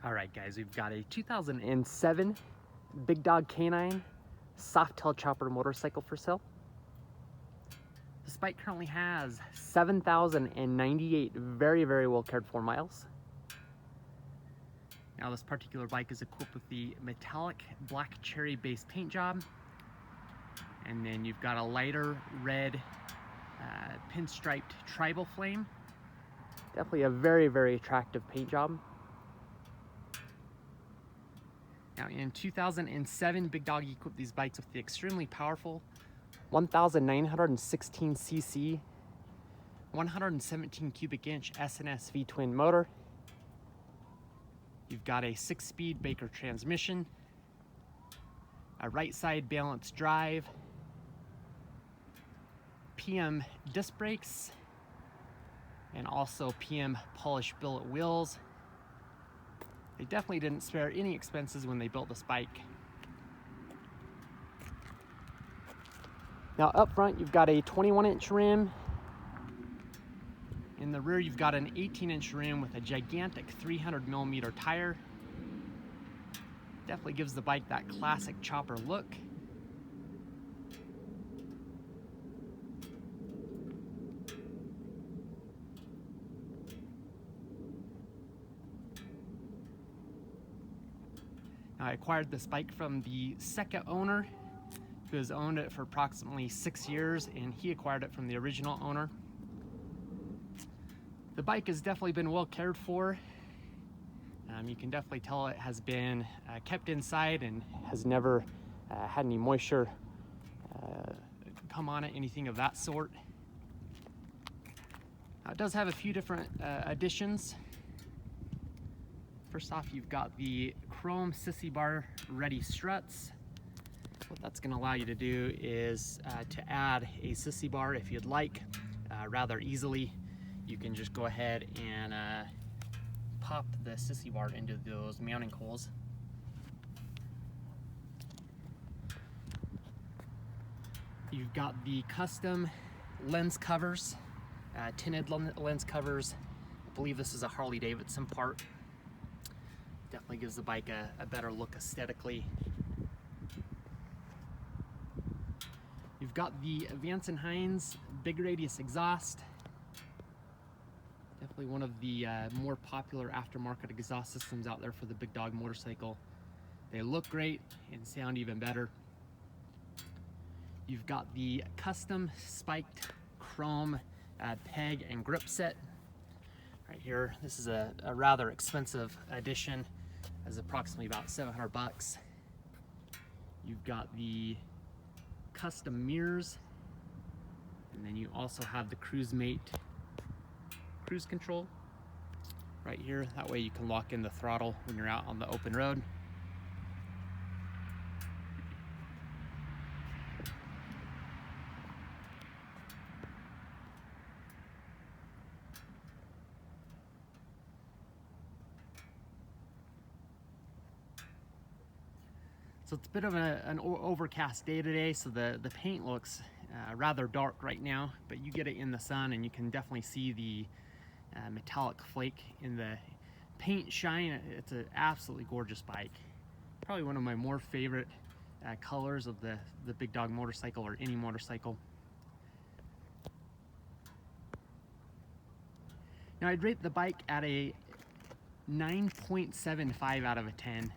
All right, guys, we've got a 2007 Big Dog K-9 Softail chopper motorcycle for sale. This bike currently has 7,098 very well cared for miles. Now, this particular bike is equipped with the metallic black cherry base paint job, and then you've got a lighter red pinstriped tribal flame. Definitely a very attractive paint job. Now, in 2007, Big Dog equipped these bikes with the extremely powerful 1,916 cc, 117 cubic inch S&S V-twin motor. You've got a 6-speed Baker transmission, a right side balanced drive, PM disc brakes, and also PM polished billet wheels. They definitely didn't spare any expenses when they built this bike. Now, up front, you've got a 21-inch rim. In the rear, you've got an 18-inch rim with a gigantic 300mm tire. Definitely gives the bike that classic chopper look. I acquired this bike from the second owner, who has owned it for approximately 6 years, and he acquired it from the original owner. The bike has definitely been well cared for. You can definitely tell it has been kept inside and has never had any moisture come on it, anything of that sort. It does have a few different additions. First off, you've got the chrome sissy bar ready struts. What that's going to allow you to do is to add a sissy bar if you'd like rather easily. You can just go ahead and pop the sissy bar into those mounting holes. You've got the custom lens covers, tinted lens covers. I believe this is a Harley Davidson part. Definitely gives the bike a better look aesthetically. You've got the Vance & Hines big radius exhaust. Definitely one of the more popular aftermarket exhaust systems out there for the Big Dog motorcycle. They look great and sound even better. You've got the custom spiked chrome peg and grip set right here. This is a rather expensive addition. Is approximately about 700 bucks. You've got the custom mirrors, and then you also have the CruiseMate cruise control right here. That way you can lock in the throttle when you're out on the open road. So it's a bit of an overcast day today, so the paint looks rather dark right now, but you get it in the sun and you can definitely see the metallic flake in the paint shine. It's an absolutely gorgeous bike. Probably one of my more favorite colors of the Big Dog motorcycle, or any motorcycle. Now, I'd rate the bike at a 9.75 out of a 10.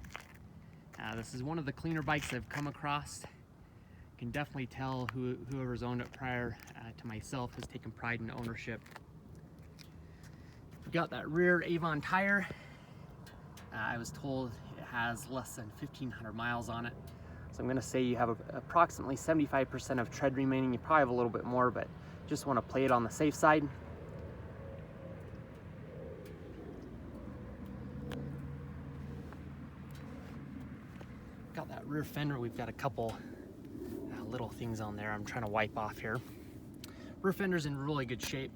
This is one of the cleaner bikes I've come across. You can definitely tell whoever's owned it prior to myself has taken pride in ownership. We've got that rear Avon tire. I was told it has less than 1,500 miles on it. So I'm gonna say you have approximately 75% of tread remaining. You probably have a little bit more, but just wanna play it on the safe side. Got that rear fender. We've got a couple little things on there I'm trying to wipe off here. Rear fender's in really good shape.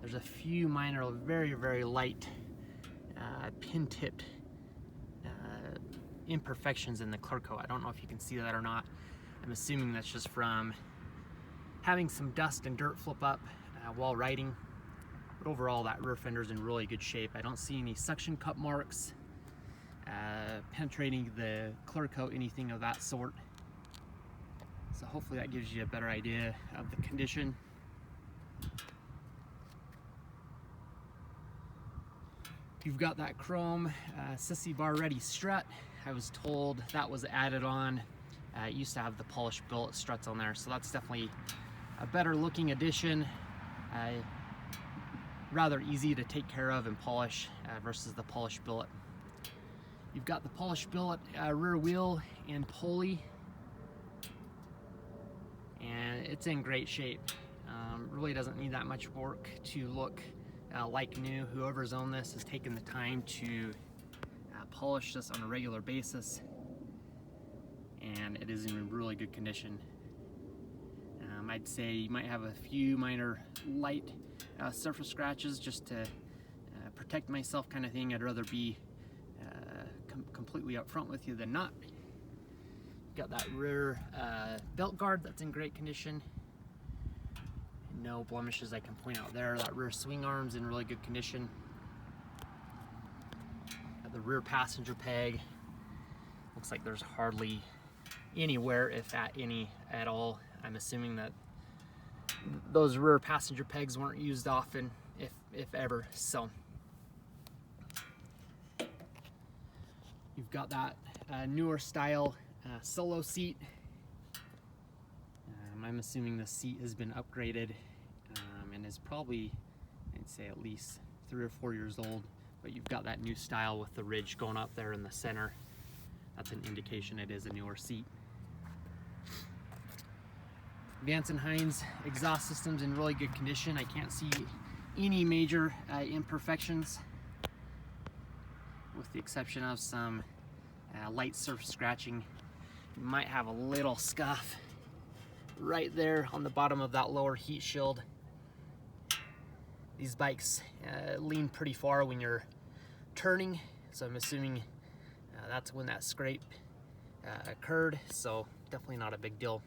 There's a few minor, very light pin-tipped imperfections in the clear coat. I don't know if you can see that or not. I'm assuming that's just from having some dust and dirt flip up while riding. But overall, that rear fender's in really good shape. I don't see any suction cup marks. penetrating the clear coat, anything of that sort. So hopefully that gives you a better idea of the condition. You've got that chrome sissy bar ready strut. I was told that was added on. It used to have the polished billet struts on there, so that's definitely a better looking addition. Rather easy to take care of and polish versus the polished billet. You've got the polished billet rear wheel and pulley, and it's in great shape. Really doesn't need that much work to look like new. Whoever's owned this has taken the time to polish this on a regular basis, and it is in really good condition. I'd say you might have a few minor light surface scratches just to protect myself kind of thing. I'd rather be completely upfront with you than not. Got that rear belt guard that's in great condition. No blemishes I can point out there. That rear swing arm's in really good condition. Got the rear passenger peg. Looks like there's hardly any wear, if any at all. I'm assuming that those rear passenger pegs weren't used often, if ever. So you've got that newer style solo seat. I'm assuming the seat has been upgraded and is probably, I'd say, at least 3 or 4 years old. But you've got that new style with the ridge going up there in the center. That's an indication it is a newer seat. Vance & Hines exhaust system's in really good condition. I can't see any major imperfections, with the exception of some light surface scratching. You might have a little scuff right there on the bottom of that lower heat shield. These bikes lean pretty far when you're turning, so I'm assuming that's when that scrape occurred, so definitely not a big deal.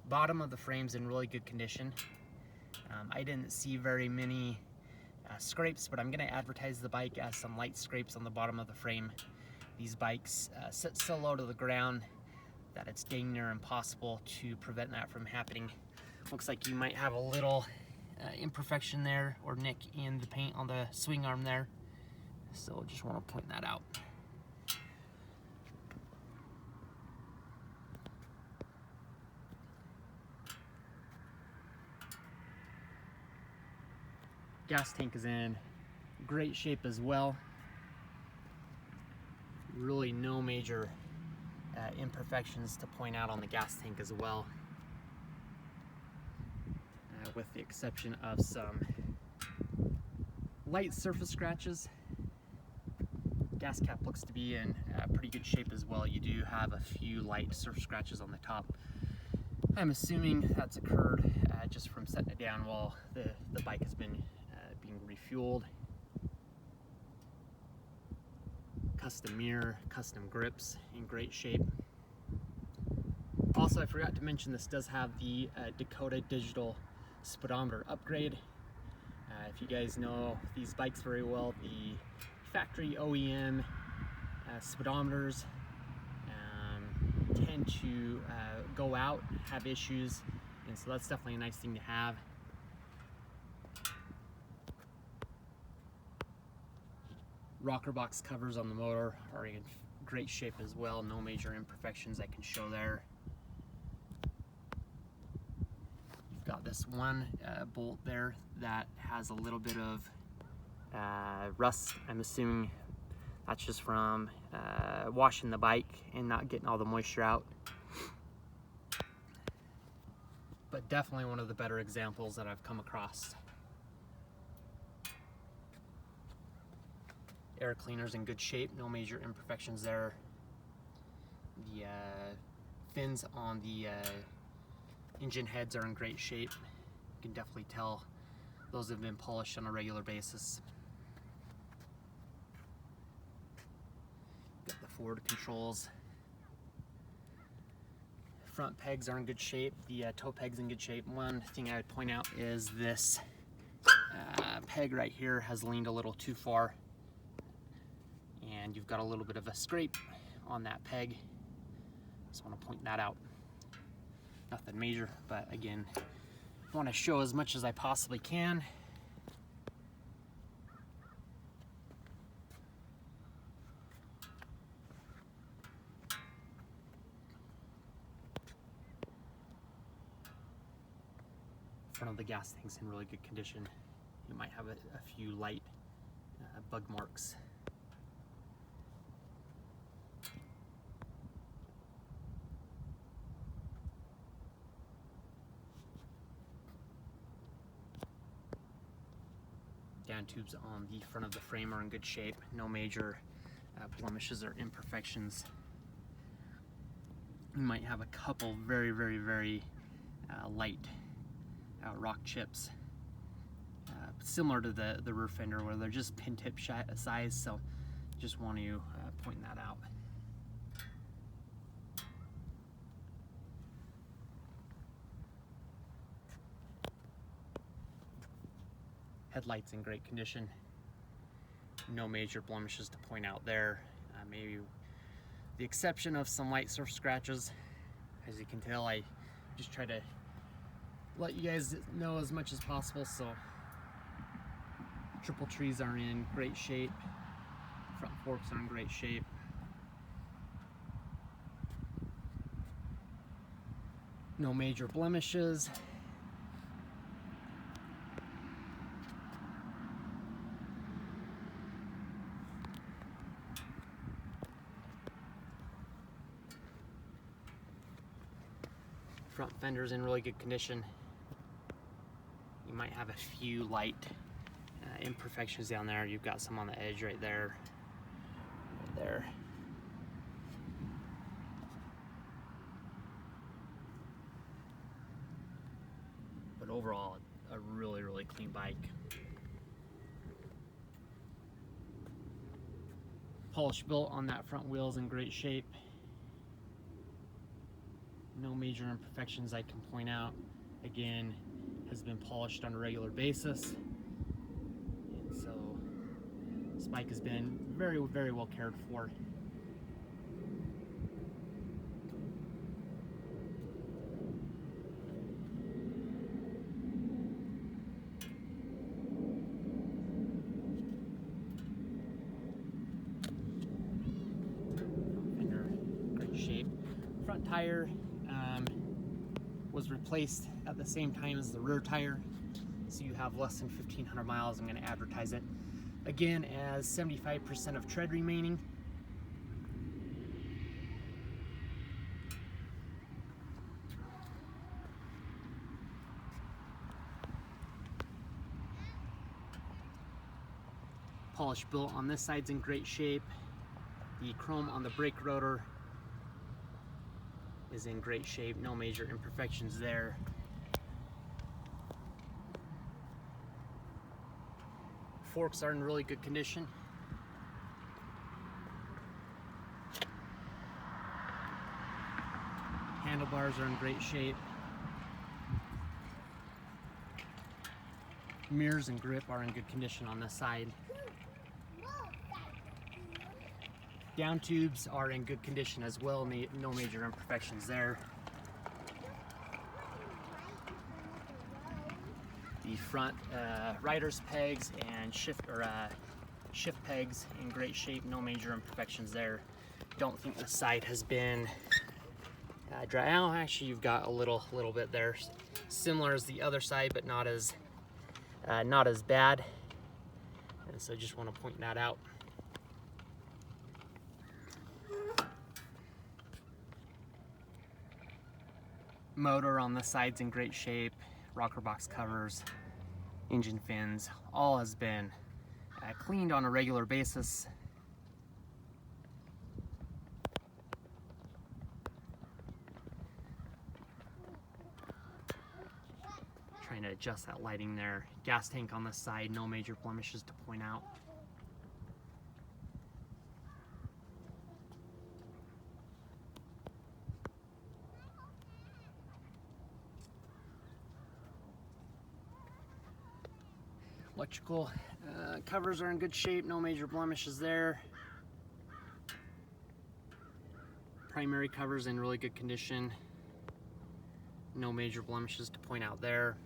Bottom of the frame's in really good condition. I didn't see very many scrapes, but I'm going to advertise the bike as some light scrapes on the bottom of the frame. These bikes sit so low to the ground that it's dang near impossible to prevent that from happening. Looks like you might have a little imperfection there, or nick in the paint on the swing arm there, so just want to point that out. Gas tank is in great shape as well. Really no major imperfections to point out on the gas tank as well, with the exception of some light surface scratches. Gas cap looks to be in pretty good shape as well. You do have a few light surface scratches on the top. I'm assuming that's occurred just from setting it down while the bike has been being refueled. Custom mirror, custom grips in great shape. Also, I forgot to mention this does have the Dakota digital speedometer upgrade. If you guys know these bikes very well, the factory OEM speedometers tend to go out, have issues, and so that's definitely a nice thing to have. Rocker box covers on the motor are in great shape as well. No major imperfections I can show there. You've got this one bolt there that has a little bit of rust. I'm assuming that's just from washing the bike and not getting all the moisture out. But definitely one of the better examples that I've come across. Air cleaner's in good shape, no major imperfections there. The fins on the engine heads are in great shape. You can definitely tell those have been polished on a regular basis. Got the forward controls. Front pegs are in good shape. The toe peg's in good shape. One thing I would point out is this peg right here has leaned a little too far, and you've got a little bit of a scrape on that peg. Just want to point that out. Nothing major, but again, I want to show as much as I possibly can. Front of the gas tank's in really good condition. You might have a few light bug marks. Down tubes on the front of the frame are in good shape. No major blemishes or imperfections. You might have a couple very light rock chips, similar to the rear fender, where they're just pin tip size, so just want to point that out. Headlights in great condition. No major blemishes to point out there. Maybe the exception of some light surface scratches. As you can tell, I just try to let you guys know as much as possible. So triple trees are in great shape. Front forks are in great shape. No major blemishes. Front fender's in really good condition. You might have a few light imperfections down there. You've got some on the edge right there, right there. But overall, a really clean bike. Polish built on that front wheel is in great shape. No major imperfections I can point out. Again, has been polished on a regular basis. And so this bike has been very well cared for. Fender, great shape. Front tire was replaced at the same time as the rear tire, so you have less than 1,500 miles. I'm going to advertise it again as 75% of tread remaining. Polish built on this side's in great shape. The chrome on the brake rotor is in great shape. No major imperfections there. Forks are in really good condition. Handlebars are in great shape. Mirrors and grip are in good condition on this side. Down tubes are in good condition as well. No major imperfections there. The front rider's pegs and shift pegs in great shape. No major imperfections there. Don't think the side has been dry. Oh, actually, you've got a little bit there, similar as the other side, but not as bad. And so just want to point that out. Motor on the side's in great shape. Rocker box covers, engine fins, all has been cleaned on a regular basis. Trying to adjust that lighting there. Gas tank on the side, no major blemishes to point out. Electrical covers are in good shape, no major blemishes there. Primary covers in really good condition, no major blemishes to point out there.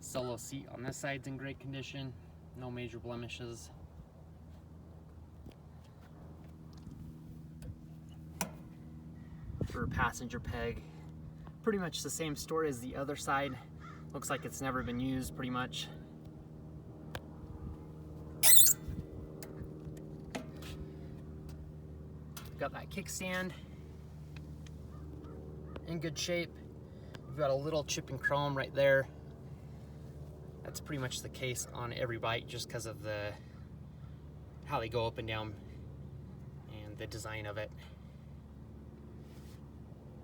Solo seat on this side's in great condition, no major blemishes. For passenger peg, pretty much the same story as the other side. Looks like it's never been used pretty much. Got that kickstand in good shape. We've got a little chip and chrome right there. That's pretty much the case on every bike just because of how they go up and down and the design of it.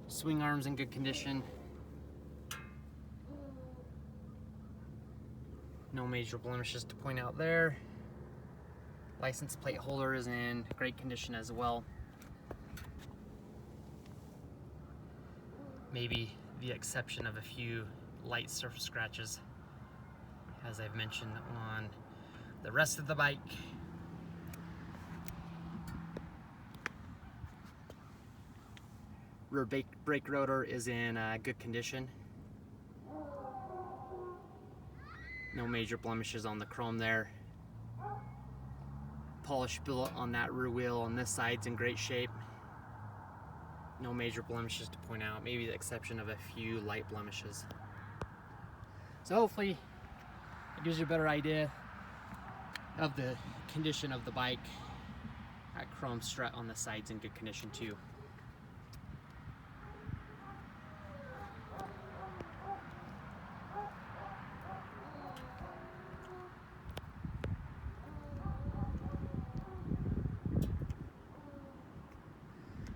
Swing arms in good condition. No major blemishes to point out there. License plate holder is in great condition as well. Maybe the exception of a few light surface scratches, as I've mentioned on the rest of the bike. Rear brake rotor is in good condition. No major blemishes on the chrome there. Polish billet on that rear wheel on this side's in great shape. No major blemishes to point out, maybe the exception of a few light blemishes. So hopefully it gives you a better idea of the condition of the bike. That chrome strut on the side's in good condition too.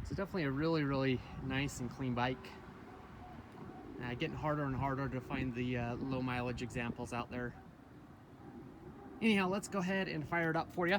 So definitely a really nice and clean bike. Getting harder and harder to find the low mileage examples out there. Anyhow, let's go ahead and fire it up for you.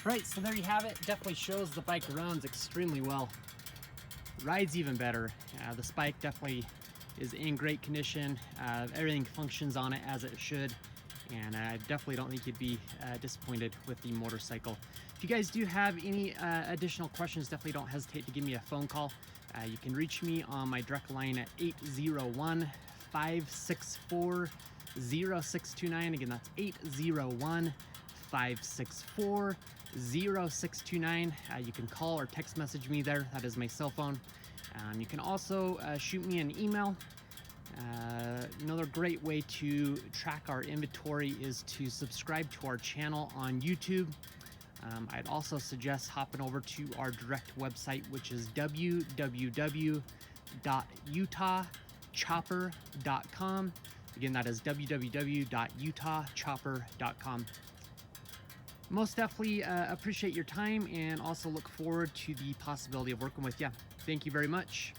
Right, so there you have it. Definitely shows the bike runs extremely well. Rides even better. The spike definitely is in great condition. Everything functions on it as it should, and I definitely don't think you'd be disappointed with the motorcycle. If you guys do have any additional questions, definitely don't hesitate to give me a phone call. You can reach me on my direct line at 801-564-0629. Again, that's 801-564-0629. You can call or text message me there. That is my cell phone. You can also shoot me an email. Another great way to track our inventory is to subscribe to our channel on YouTube. I'd also suggest hopping over to our direct website, which is www.utahchopper.com. Again, that is www.utahchopper.com. Most definitely appreciate your time and also look forward to the possibility of working with you. Thank you very much.